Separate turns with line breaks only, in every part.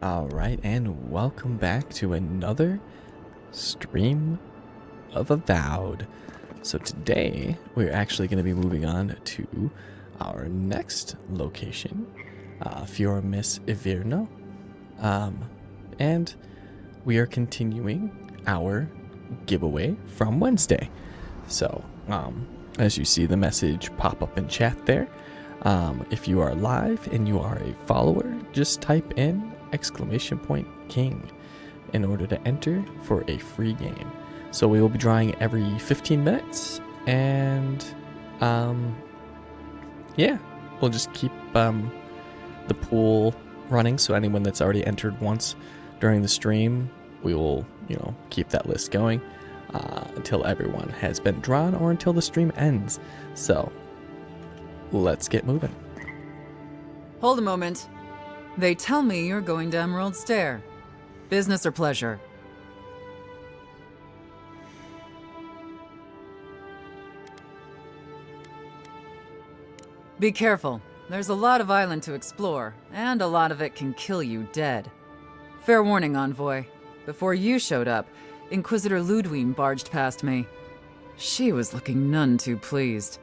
Alright, and welcome back to another stream of Avowed. So today, we're actually going to be moving on to our next location, Fiora Miss Ivirno. And we are continuing our giveaway from Wednesday. So, as you see the message pop up in chat there, if you are live and you are a follower, just type in !King in order to enter for a free game. So we will be drawing every 15 minutes, and yeah, we'll just keep the pool running. So anyone that's already entered once during the stream, we will, keep that list going until everyone has been drawn or until the stream ends. So let's get moving.
Hold a moment. They tell me you're going to Emerald Stair. Business or pleasure? Be careful. There's a lot of island to explore, and a lot of it can kill you dead. Fair warning, Envoy. Before you showed up, Inquisitor Ludwine barged past me. She was looking none too pleased.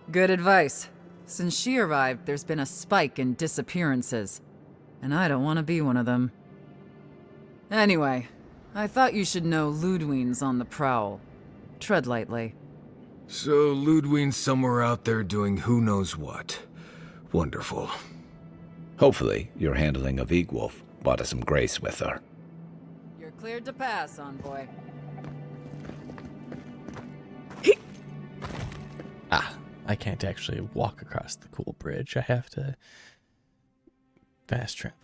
Good advice. Since she arrived, there's been a spike in disappearances. And I don't want to be one of them. Anyway, I thought you should know Ludwine's on the prowl. Tread lightly.
So Ludwine's somewhere out there doing who knows what. Wonderful.
Hopefully, your handling of Egwolf brought us some grace with her.
You're cleared to pass, Envoy.
I can't actually walk across the cool bridge. I have to fast travel.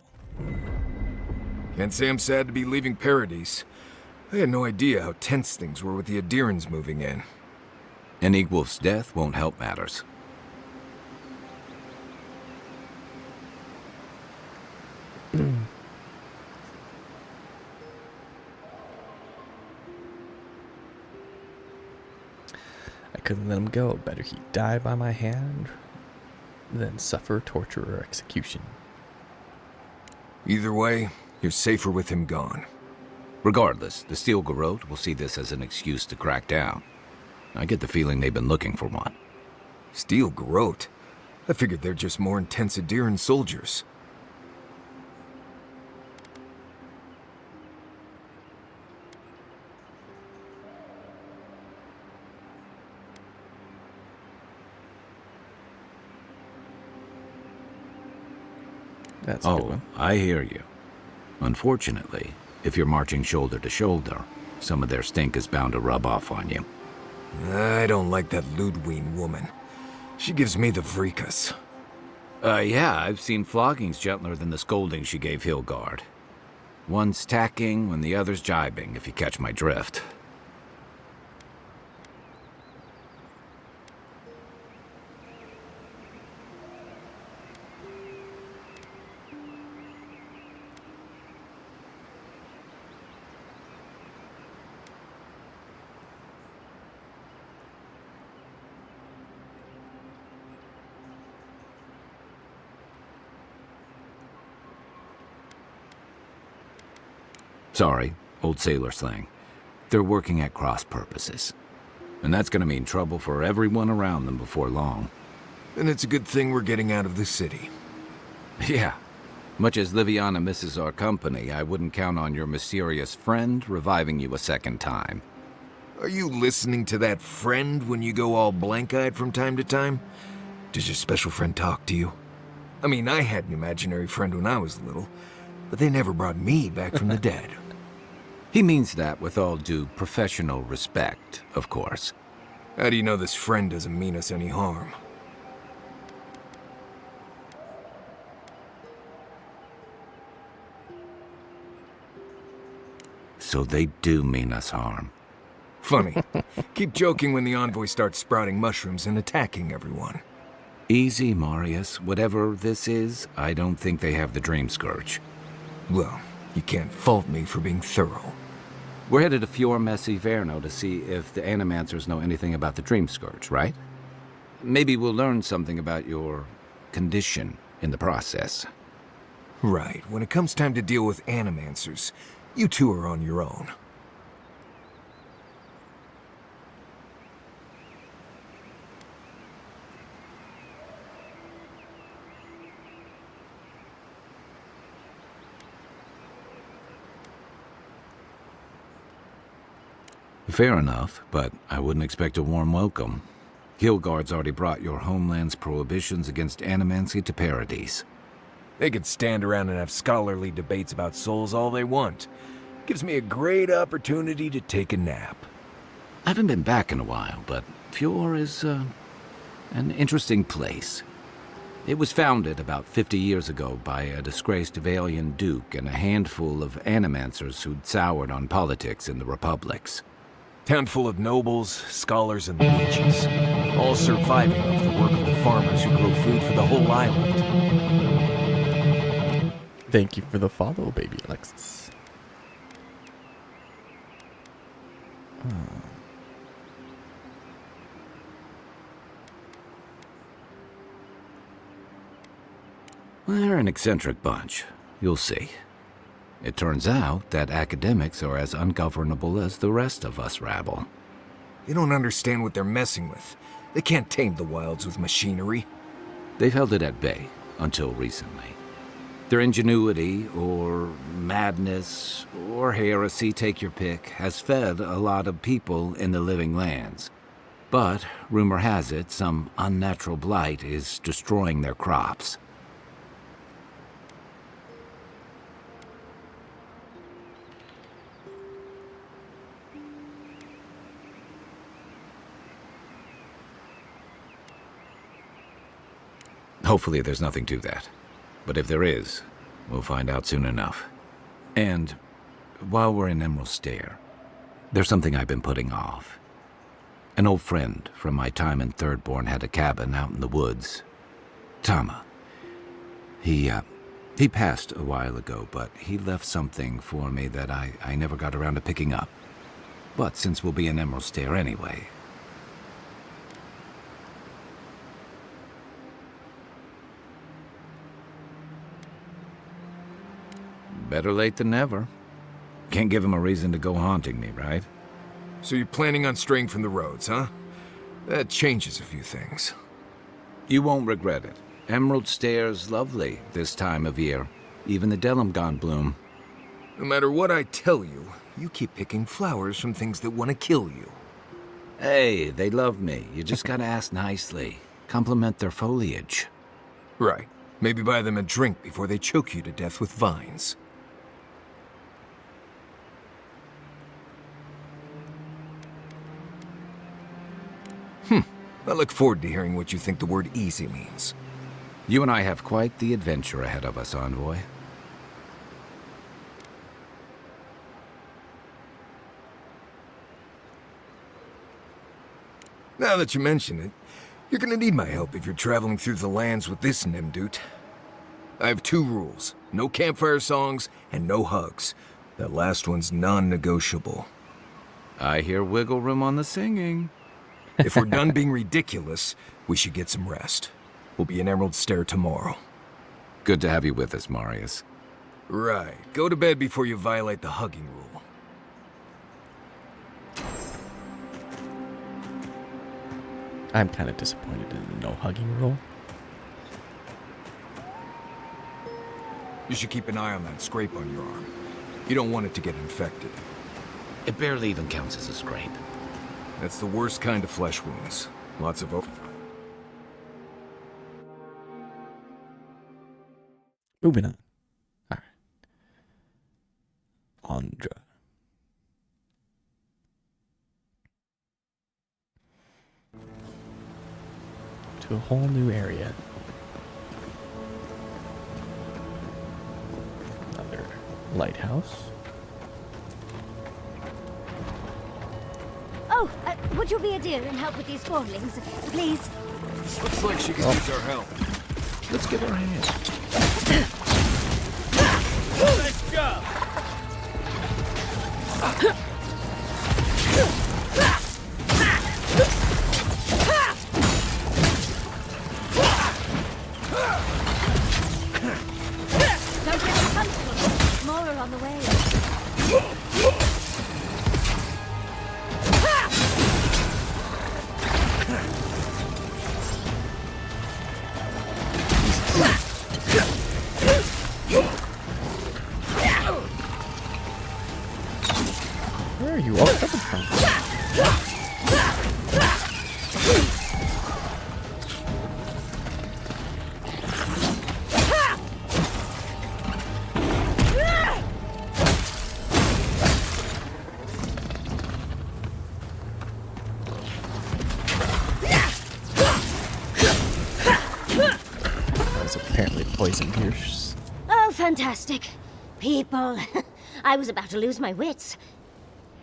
Can't say I'm sad to be leaving Paradise. I had no idea how tense things were with the Adirans moving in.
And Egwolf's death won't help matters.
I couldn't let him go. Better he die by my hand than suffer torture or execution.
Either way, you're safer with him gone.
Regardless, the Steel Garrote will see this as an excuse to crack down. I get the feeling they've been looking for one.
Steel Garrote? I figured they're just more intense Adiran soldiers.
That's a good one.
I hear you. Unfortunately, if you're marching shoulder to shoulder, some of their stink is bound to rub off on you.
I don't like that Ludwine woman. She gives me the vrikas.
Yeah, I've seen floggings gentler than the scolding she gave Hilgard. One's tacking when the other's jibing, if you catch my drift. Sorry, old sailor slang. They're working at cross purposes. And that's gonna mean trouble for everyone around them before long.
And it's a good thing we're getting out of the city.
Yeah. Much as Liviana misses our company, I wouldn't count on your mysterious friend reviving you a second time.
Are you listening to that friend when you go all blank-eyed from time to time? Does your special friend talk to you? I mean, I had an imaginary friend when I was little, but they never brought me back from the dead.
He means that with all due professional respect, of course.
How do you know this friend doesn't mean us any harm?
So they do mean us harm.
Funny. Keep joking when the envoy starts sprouting mushrooms and attacking everyone.
Easy, Marius. Whatever this is, I don't think they have the Dream Scourge.
Well, you can't fault me for being thorough.
We're headed to Fior Messi Verno to see if the Animancers know anything about the Dream Scourge, right? Maybe we'll learn something about your condition in the process.
Right. When it comes time to deal with Animancers, you two are on your own.
Fair enough, but I wouldn't expect a warm welcome. Hilgard's already brought your homeland's prohibitions against animancy to paradise.
They could stand around and have scholarly debates about souls all they want. Gives me a great opportunity to take a nap.
I haven't been back in a while, but Fior is, an interesting place. It was founded about 50 years ago by a disgraced Valian duke and a handful of animancers who'd soured on politics in the republics.
Town full of nobles, scholars, and leeches, all surviving off the work of the farmers who grow food for the whole island.
Thank you for the follow, baby Alexis.
They're an eccentric bunch. You'll see. It turns out that academics are as ungovernable as the rest of us rabble.
They don't understand what they're messing with. They can't tame the wilds with machinery.
They've held it at bay until recently. Their ingenuity, or madness, or heresy, take your pick, has fed a lot of people in the living lands. But, rumor has it, some unnatural blight is destroying their crops. Hopefully there's nothing to that. But if there is, we'll find out soon enough. And while we're in Emerald Stair, there's something I've been putting off. An old friend from my time in Thirdborn had a cabin out in the woods. Tama. He passed a while ago, but he left something for me that I never got around to picking up. But since we'll be in Emerald Stair anyway, better late than never. Can't give him a reason to go haunting me, right?
So you're planning on straying from the roads, huh? That changes a few things.
You won't regret it. Emerald Stair's lovely this time of year. Even the Delumgon bloom.
No matter what I tell you, you keep picking flowers from things that want to kill you.
Hey, they love me. You just gotta ask nicely. Compliment their foliage.
Right. Maybe buy them a drink before they choke you to death with vines. I look forward to hearing what you think the word easy means.
You and I have quite the adventure ahead of us, Envoy.
Now that you mention it, you're gonna need my help if you're traveling through the lands with this Nimdut. I have 2 rules. No campfire songs and no hugs. That last one's non-negotiable.
I hear wiggle room on the singing.
If we're done being ridiculous, we should get some rest. We'll be in Emerald Stair tomorrow.
Good to have you with us, Marius.
Right. Go to bed before you violate the hugging rule.
I'm kind of disappointed in the no hugging rule.
You should keep an eye on that scrape on your arm. You don't want it to get infected.
It barely even counts as a scrape.
That's the worst kind of flesh wounds. Lots of
Moving on. All right. Andra. To a whole new area. Another lighthouse.
Oh, would you be a dear and help with these spawnlings, please?
Looks like she could use our help.
Let's give her a hand.
Let's go!
Where are you all coming from? There's apparently poison here.
Oh, fantastic. People. I was about to lose my wits.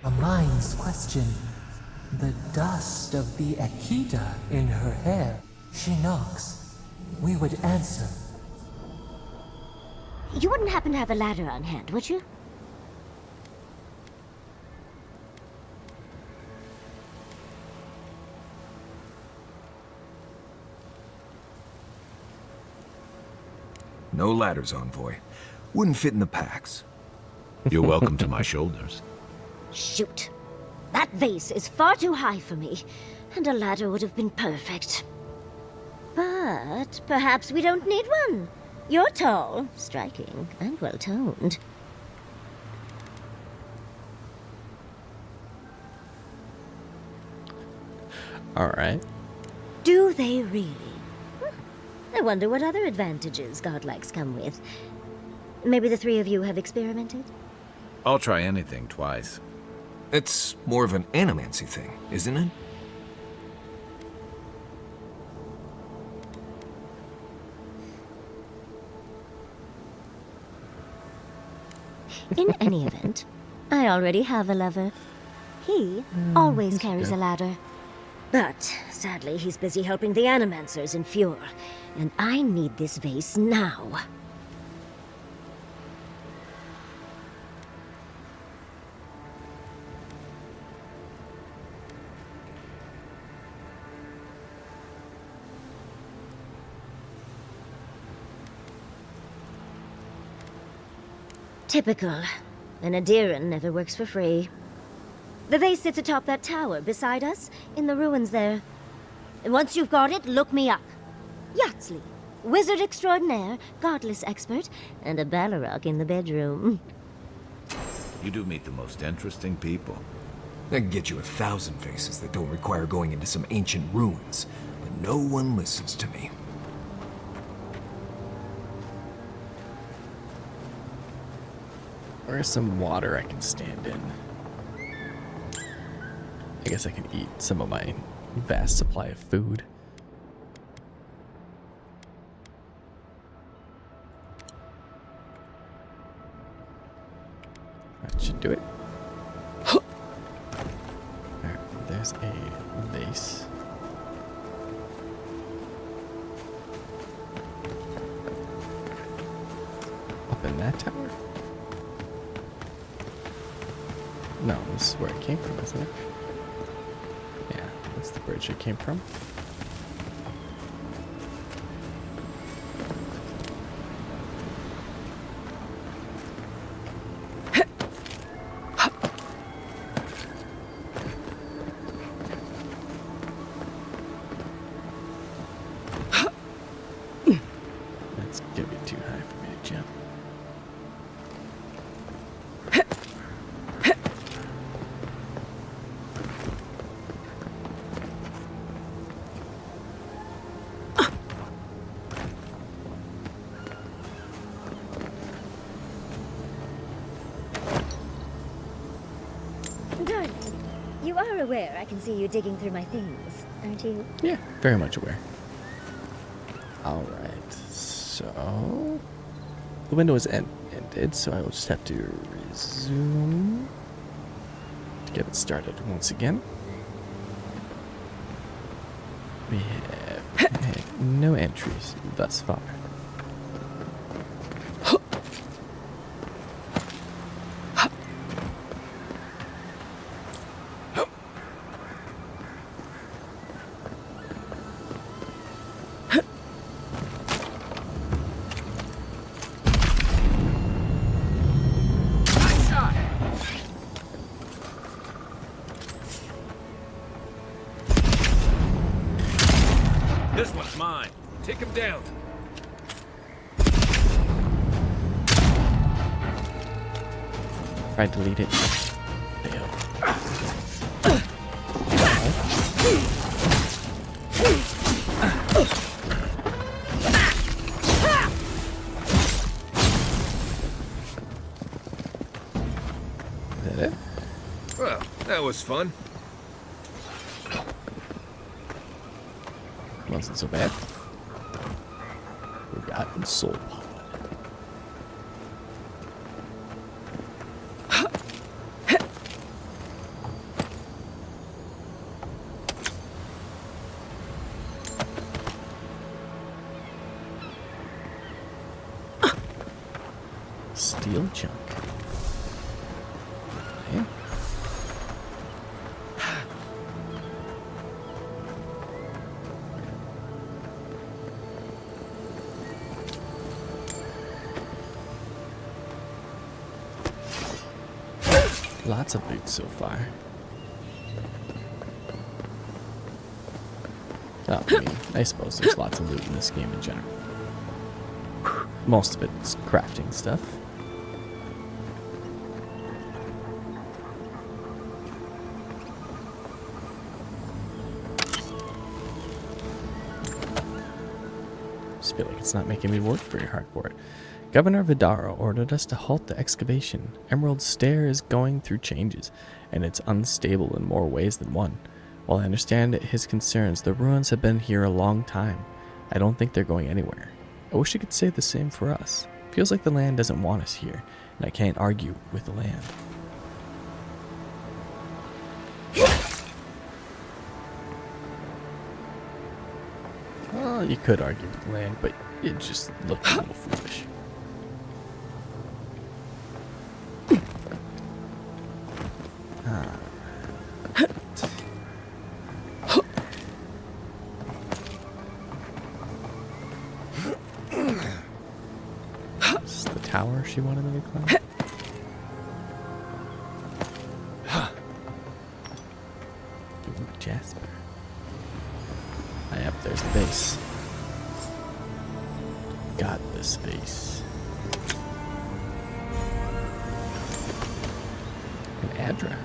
A mind's question. The dust of the Akita in her hair. She knocks. We would answer.
You wouldn't happen to have a ladder on hand, would you?
No ladders, Envoy. Wouldn't fit in the packs.
You're welcome to my shoulders.
Shoot. That vase is far too high for me, and a ladder would have been perfect. But perhaps we don't need one. You're tall, striking, and well-toned.
Alright.
Do they really? I wonder what other advantages godlikes come with. Maybe the three of you have experimented?
I'll try anything twice.
It's more of an animancy thing, isn't it?
In any event, I already have a lover. He always carries
good.
a ladder. But sadly, he's busy helping the Animancers in Fjord, and I need this vase now. Typical. An Adiran never works for free. The vase sits atop that tower beside us, in the ruins there. And once you've got it, look me up. Yatsley, wizard extraordinaire, godless expert, and a Balrog in the bedroom.
You do meet the most interesting people.
I can get you 1,000 faces that don't require going into some ancient ruins, but no one listens to me.
Where's some water I can stand in? I guess I can eat some of my vast supply of food. That should do it. Alright, there's a vase. Up in that tower? No, this is where it came from, isn't it? Yeah, that's the bridge it came from. That's gonna be too high for me to jump.
Darling, you are aware I can see you digging through my things, aren't you?
Yeah, very much aware. Alright, so... The window is ended, so I will just have to resume to get it started once again. We have had no entries thus far.
This one's mine. Take him down.
Tried to delete it. Failed. that it?
Well, that was fun.
Wasn't so bad. Forgotten soul pod. Steel chunk. Okay. Lots of loot so far. Oh, I mean, I suppose there's lots of loot in this game in general. Most of it's crafting stuff. Just feel like it's not making me work very hard for it. Governor Vidaro ordered us to halt the excavation. Emerald Stair is going through changes, and it's unstable in more ways than one. While I understand his concerns, the ruins have been here a long time. I don't think they're going anywhere. I wish I could say the same for us. Feels like the land doesn't want us here, and I can't argue with the land. Well, you could argue with the land, but it just looked a little foolish. This is the tower she wanted me to climb. Ooh, Jasper. Yep, there's the base. Got this base. An Adra.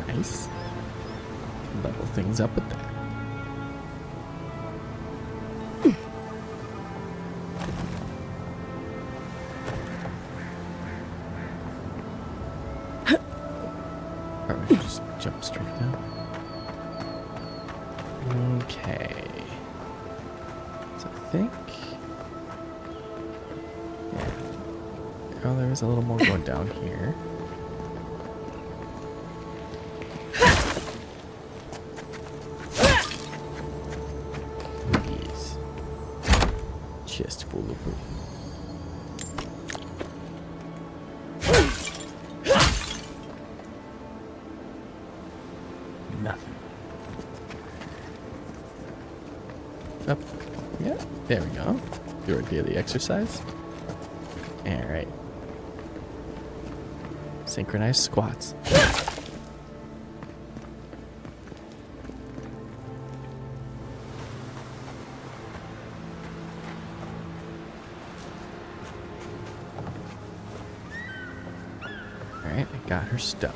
Nice. Level things up with that. Probably should just jump straight down. Okay. So I think... yeah. Oh, there is a little more going down here. Yes. Chest full of room. Nothing. Up. Yeah, there we go. Your daily exercise. Alright. Synchronized squats. Alright, I got her stuff.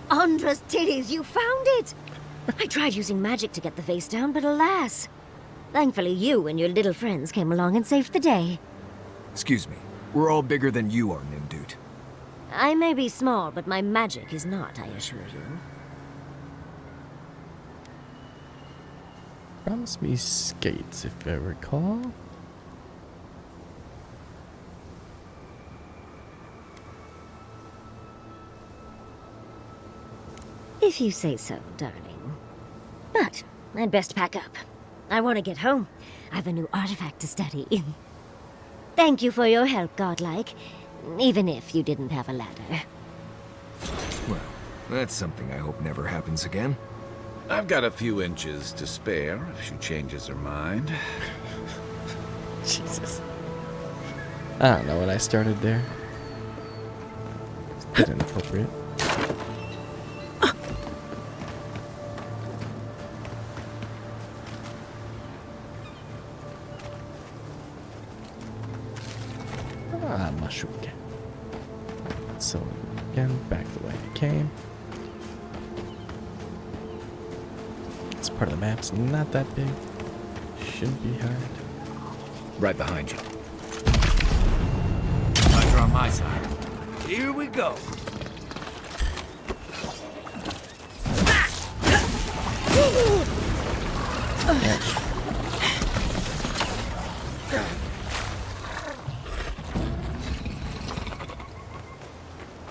Andra's titties, you found it! I tried using magic to get the vase down, but alas. Thankfully, you and your little friends came along and saved the day.
Excuse me. We're all bigger than you are, Nimdude.
I may be small, but my magic is not, I assure you.
Promise me skates, if I recall.
If you say so, darling. But I'd best pack up. I want to get home. I have a new artifact to study. Thank you for your help, Godlike. Even if you didn't have a ladder.
Well, that's something I hope never happens again.
I've got a few inches to spare if she changes her mind.
Jesus. I don't know what I started there. It's a bit inappropriate. Mushroom cat. So again, back the way I came. This part of the map's not that big. Shouldn't be hard.
Right behind you.
Eyes are on my side. Here we go.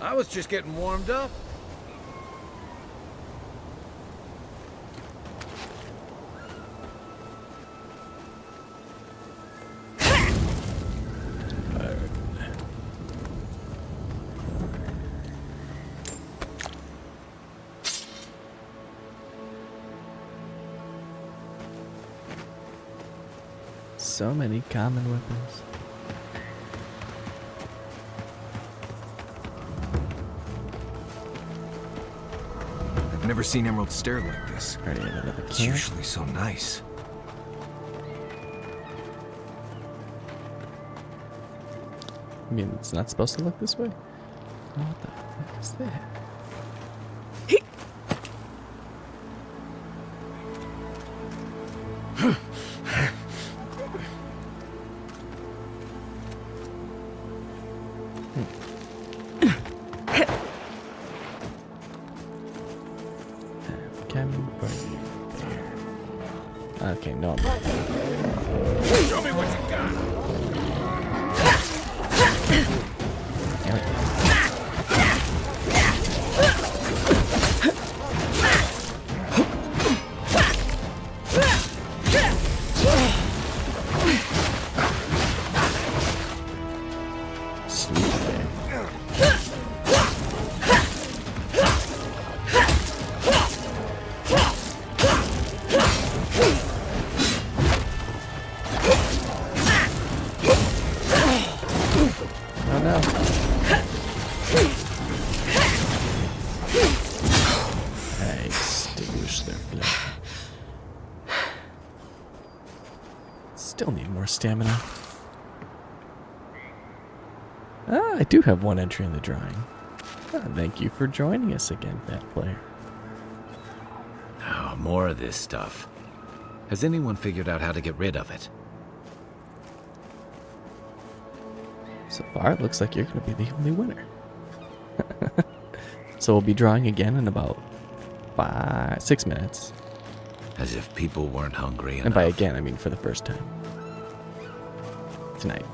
I was just getting warmed up.
So many common weapons.
I've never seen Emerald Stair like this.
Already have another
It's
camp.
usually so nice.
I mean, it's not supposed to look this way. Oh, what the heck is that? Cabin party there. Okay, no.
Show me what you got.
Damn it. Sleep there. Oh no. I extinguished their flame. Still need more stamina. Ah, I do have one entry in the drawing. Ah, thank you for joining us again, Fat Player.
Oh, more of this stuff. Has anyone figured out how to get rid of it?
So far, it looks like you're going to be the only winner. So we'll be drawing again in about 6 minutes.
As if people weren't hungry enough.
And by again, I mean for the first time. Tonight.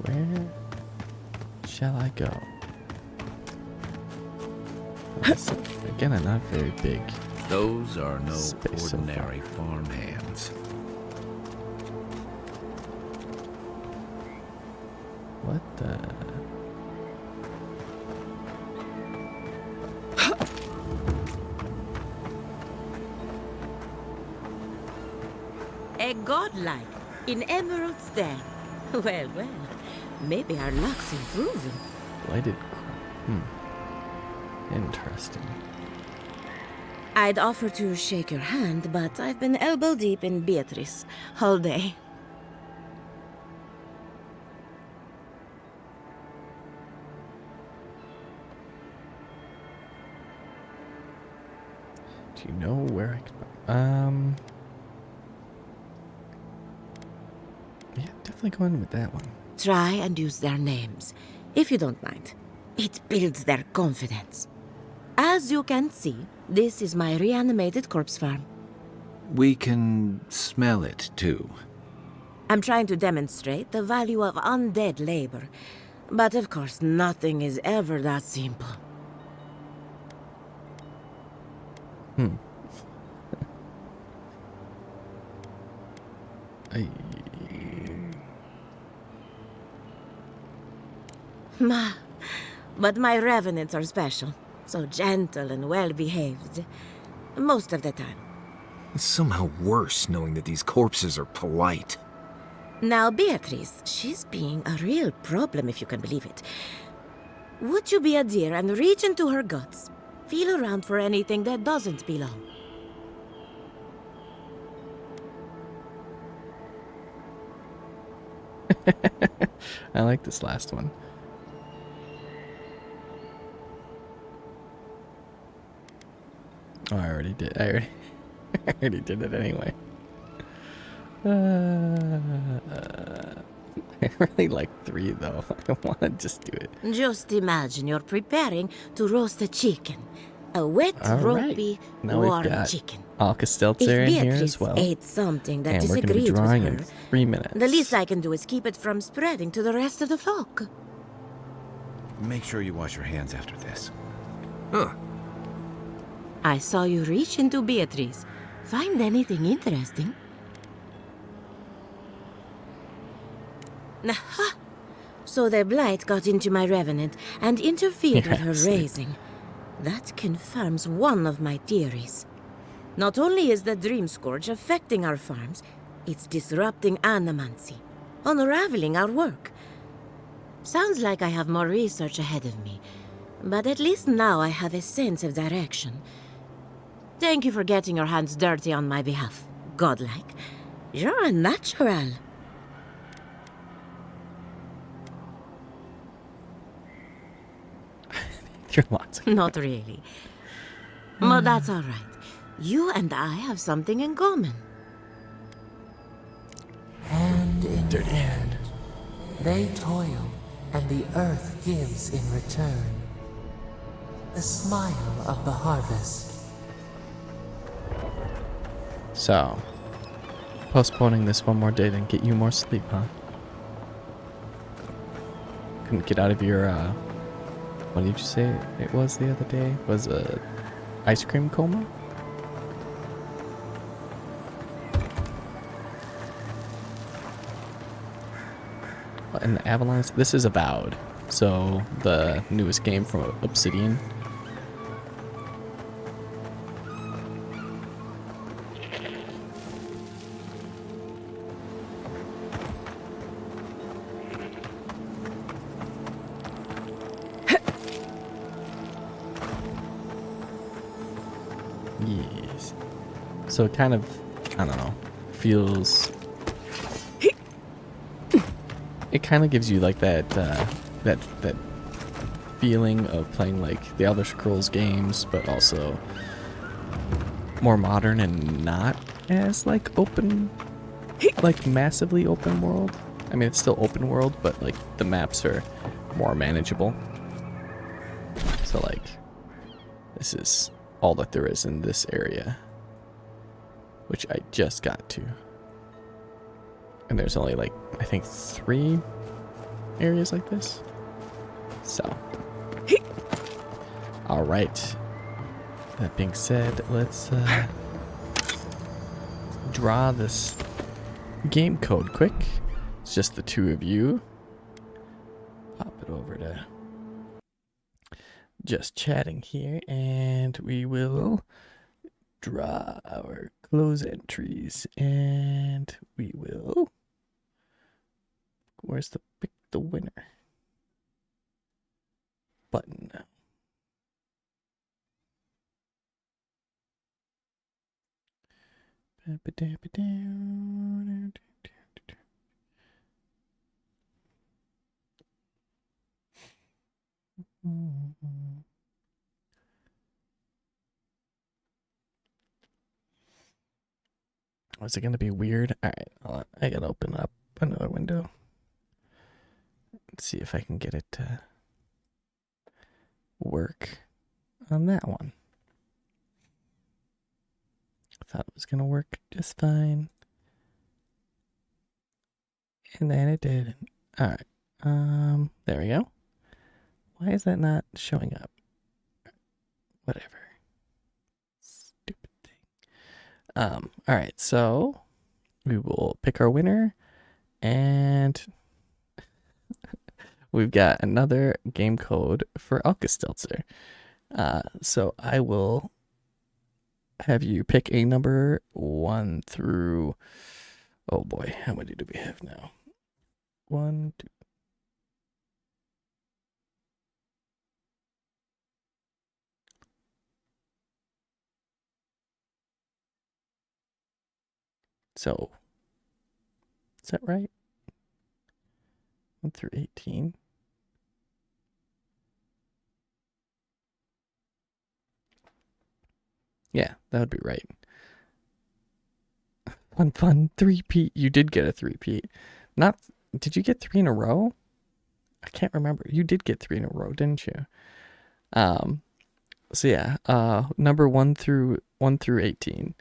Where shall I go? Again, I'm not very big.
Those are no
Space so
ordinary farm hands.
What the?
A godlike in Emerald Stair. Well, well, maybe our luck's improving.
Lighted. Interesting.
I'd offer to shake your hand, but I've been elbow deep in Beatrice all day.
Do you know where I can? Yeah, definitely going with that one.
Try and use their names, if you don't mind. It builds their confidence. As you can see, this is my reanimated corpse farm.
We can smell it, too.
I'm trying to demonstrate the value of undead labor. But of course, nothing is ever that simple.
I,
But my revenants are special. So gentle and well-behaved. Most of the time.
It's somehow worse knowing that these corpses are polite.
Now, Beatrice, she's being a real problem, if you can believe it. Would you be a dear and reach into her guts? Feel around for anything that doesn't belong.
I like this last one. Oh, I already did. I already did it anyway. I really like 3 though. I want to just do it.
Just imagine you're preparing to roast a chicken. A wet,
All right.
ropey,
Now we've
warm
got
chicken.
Alka-Seltzer
If
in here as
Beatrice
well.
ate something that
And we're going to be
disagreed with
drawing
her,
in 3 minutes.
the least I can do is keep it from spreading to the rest of the flock.
Make sure you wash your hands after this.
Huh.
I saw you reach into Beatrice. Find anything interesting? Aha! So the blight got into my revenant and interfered with her
Yes.
raising. That confirms one of my theories. Not only is the Dream Scourge affecting our farms, it's disrupting animancy, unraveling our work. Sounds like I have more research ahead of me, but at least now I have a sense of direction. Thank you for getting your hands dirty on my behalf, godlike. You're a natural.
You're lots of
Not really. But that's all right. You and I have something in common.
Hand in
dirty
hand, they toil, and the earth gives in return. The smile of the harvest.
So, postponing this one more day didn't get you more sleep, huh? Couldn't get out of your, what did you say it was the other day? Was a ice cream coma? And the Avalon, this is Avowed. So, the newest game from Obsidian. Yes. So it kind of, I don't know, feels. It kind of gives you like that, that feeling of playing like the Elder Scrolls games, but also more modern and not as like open, like massively open world. I mean, it's still open world, but like the maps are more manageable. So like, this is all that there is in this area, which I just got to. And there's only like, I think 3 areas like this. So, all right. That being said, let's draw this game code quick. It's just the 2 of you. Pop it over to just chatting here, and we will draw our close entries, and we will. Where's the pick the winner button? Was it going to be weird? All right, hold on. I got to open up another window. Let's see if I can get it to work on that one. I thought it was going to work just fine. And then it didn't. All right. There we go. Why is that not showing up? Whatever. Stupid thing. All right. So we will pick our winner, and we've got another game code for Alka-Seltzer. So I will have you pick a number 1 through. Oh boy, how many do we have now? 1, 2. So, is that right? 1 through 18. Yeah, that would be right. Fun, three-peat. You did get a three-peat. Not, did you get 3 in a row? I can't remember. You did get 3 in a row, didn't you? So yeah, number 1 through 18.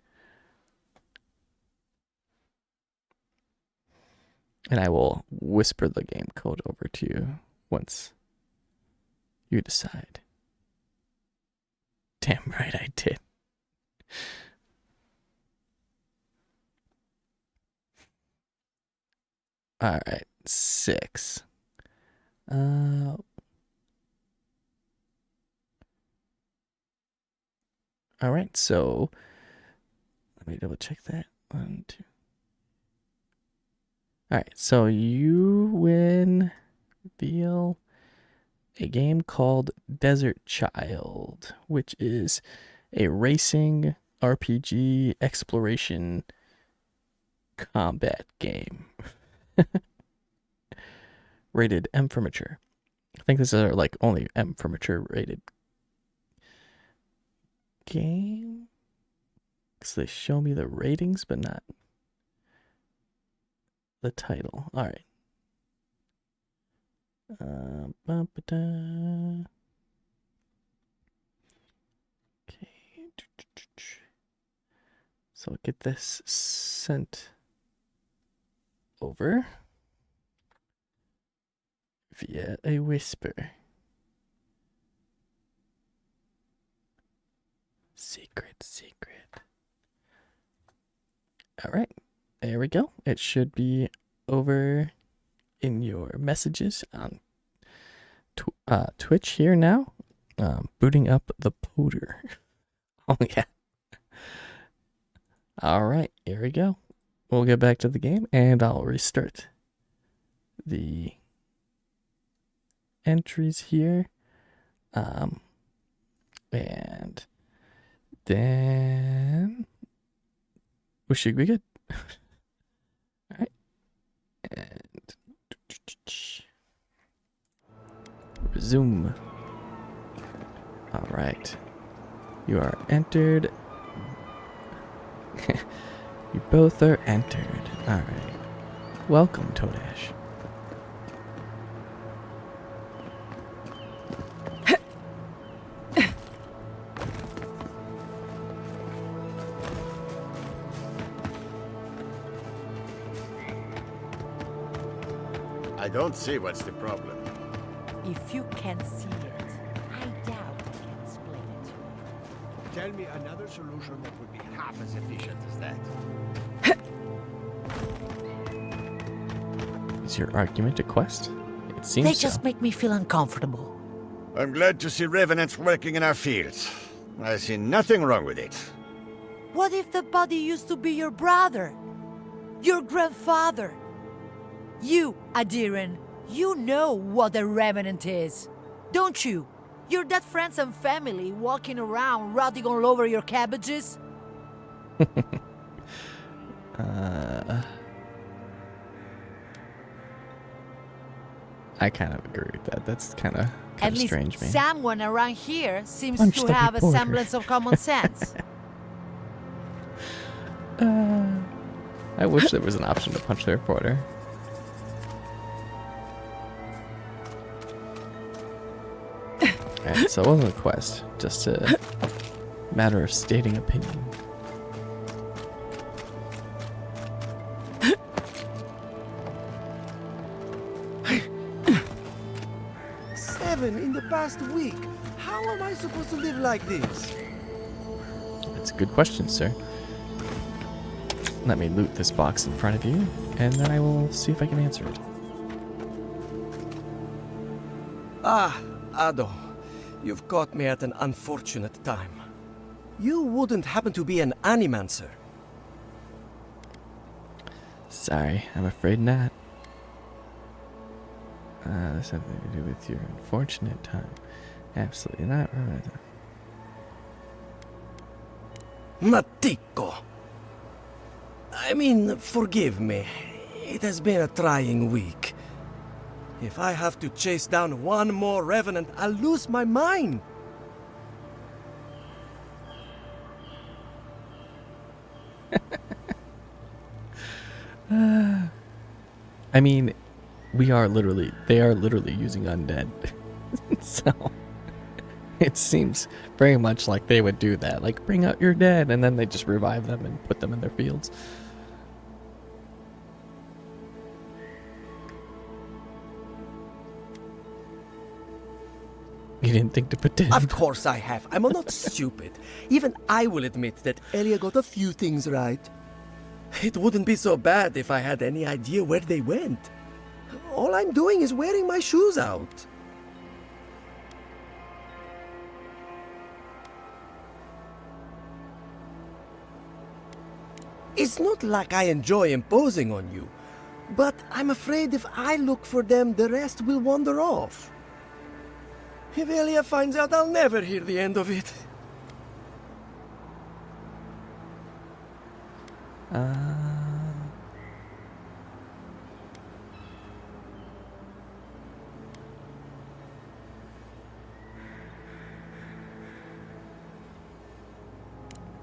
And I will whisper the game code over to you once you decide. Damn right I did. All right, 6. All right, so let me double check that. 1, 2. All right, so you win reveal a game called Desert Child, which is a racing RPG exploration combat game. Rated M for mature. I think this is like only M for mature rated game. Because they show me the ratings, but not the title. All right. Okay. So get this sent over via a whisper. Secret. All right. There we go. It should be over in your messages on Twitch here now. Booting up the Poder. Oh, yeah. All right. Here we go. We'll get back to the game and I'll restart the entries here. And then we should be good. All right. And resume. All right. You are entered. You both are entered. All right. Welcome, Todash.
I don't see what's the problem.
If you can see it, I doubt I can explain it to you.
Tell me another solution that would be half as efficient as that.
Is your argument a quest? It seems
They
so.
just make me feel uncomfortable.
I'm glad to see revenants working in our fields. I see nothing wrong with it.
What if the body used to be your brother? Your grandfather? You, Adiran, you know what a revenant is, don't you? Your dead friends and family walking around rotting all over your cabbages?
I kind of agree with that. That's kind of
At least
strange, man.
someone around here seems
Punch
to
the
have a
reporter.
semblance of common sense.
I wish there was an option to punch the reporter. Alright, so it wasn't a quest, just a matter of stating opinion.
Seven in the past week. How am I supposed to live like this?
That's a good question, sir. Let me loot this box in front of you, and then I will see if I can answer it.
Ah, Ado. You've caught me at an unfortunate time. You wouldn't happen to be an animancer?
Sorry, I'm afraid not. This has nothing to do with your unfortunate time. Absolutely not.
Matiko! I mean, forgive me. It has been a trying week. If I have to chase down one more revenant, I'll lose my mind.
I mean, they are literally using undead. So it seems very much like they would do that. Like, bring out your dead, and then they just revive them and put them in their fields. You didn't think to put dead?
Of course I have. I'm not stupid. Even I will admit that Elia got a few things right. It wouldn't be so bad if I had any idea where they went. All I'm doing is wearing my shoes out. It's not like I enjoy imposing on you, but I'm afraid if I look for them, the rest will wander off. If Elia finds out, I'll never hear the end of it.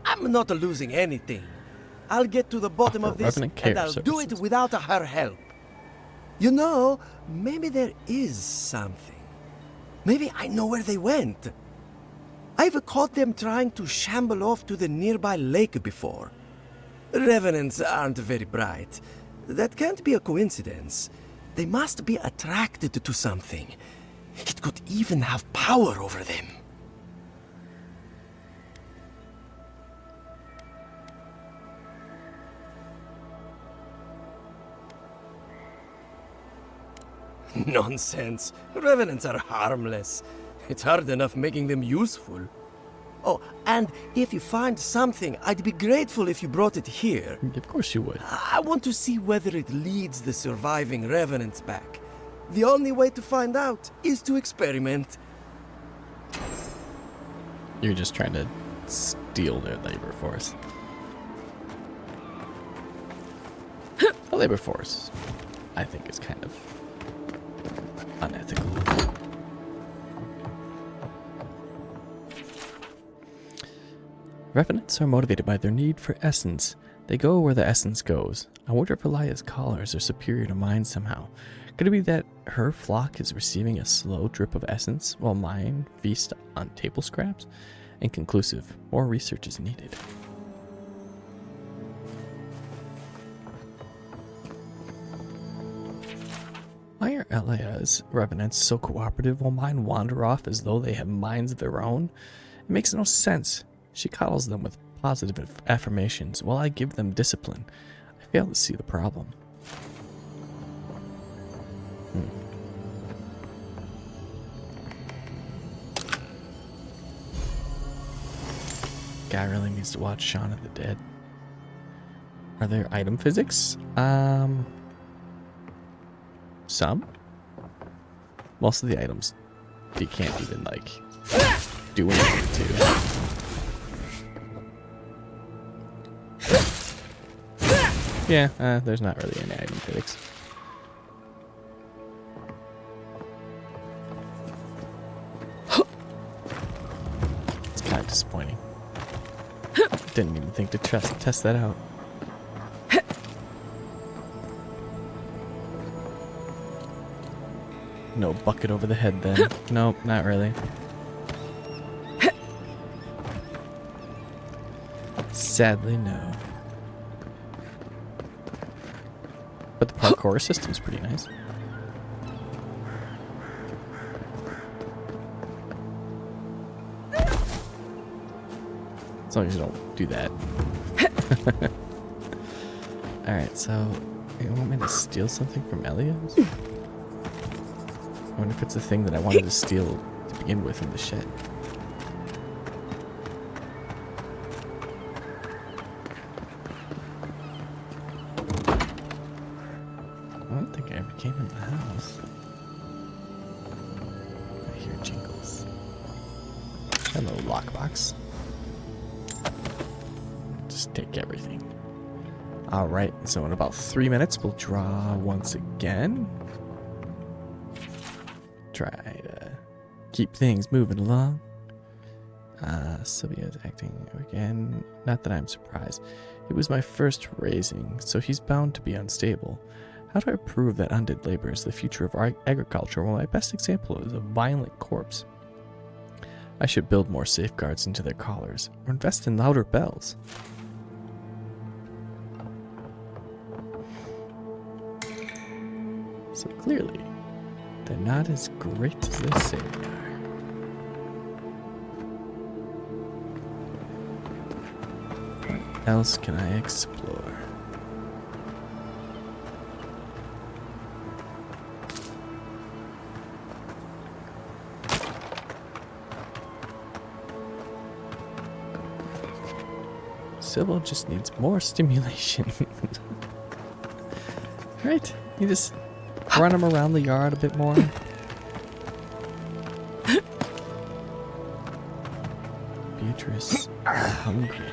I'm not losing anything. I'll get to the bottom of this, and I'll do it without her help. You know, maybe there is something. Maybe I know where they went. I've caught them trying to shamble off to the nearby lake before. Revenants aren't very bright. That can't be a coincidence. They must be attracted to something. It could even have power over them. Nonsense. Revenants are harmless. It's hard enough making them useful. Oh, and if you find something, I'd be grateful if you brought it here.
Of course you would.
I want to see whether it leads the surviving revenants back. The only way to find out is to experiment.
You're just trying to steal their labor force. The labor force, I think, is kind of unethical. Revenants are motivated by their need for essence. They go where the essence goes. I wonder if Elia's callers are superior to mine somehow. Could it be that her flock is receiving a slow drip of essence while mine feast on table scraps? Inconclusive. More research is needed. Why are Elia's revenants so cooperative while mine wander off as though they have minds of their own? It makes no sense. She coddles them with positive affirmations while I give them discipline. I fail to see the problem. Guy really needs to watch Shaun of the Dead. Are there item physics? Some. Most of the items you can't even, like, do anything to. Yeah, there's not really any item physics. It's kind of disappointing. Didn't even think to test that out. No bucket over the head then. Nope, not really. Sadly, no. But the parkour system's pretty nice. As long as you don't do that. Alright, so you want me to steal something from Elias? I wonder if it's the thing that I wanted to steal to begin with in the shed. I don't think I ever came in the house. I hear jingles. Hello, lockbox. Just take everything. Alright, so in about 3 minutes we'll draw once again. try to keep things moving along. Sylvia's acting again. Not that I'm surprised. It was my first raising, so he's bound to be unstable. How do I prove that undead labor is the future of agriculture when my best example is a violent corpse? I should build more safeguards into their collars, or invest in louder bells. So clearly, they're not as great as they say they are. What else can I explore? Sybil just needs more stimulation. Right? You just run him around the yard a bit more. Beatrice, hungry.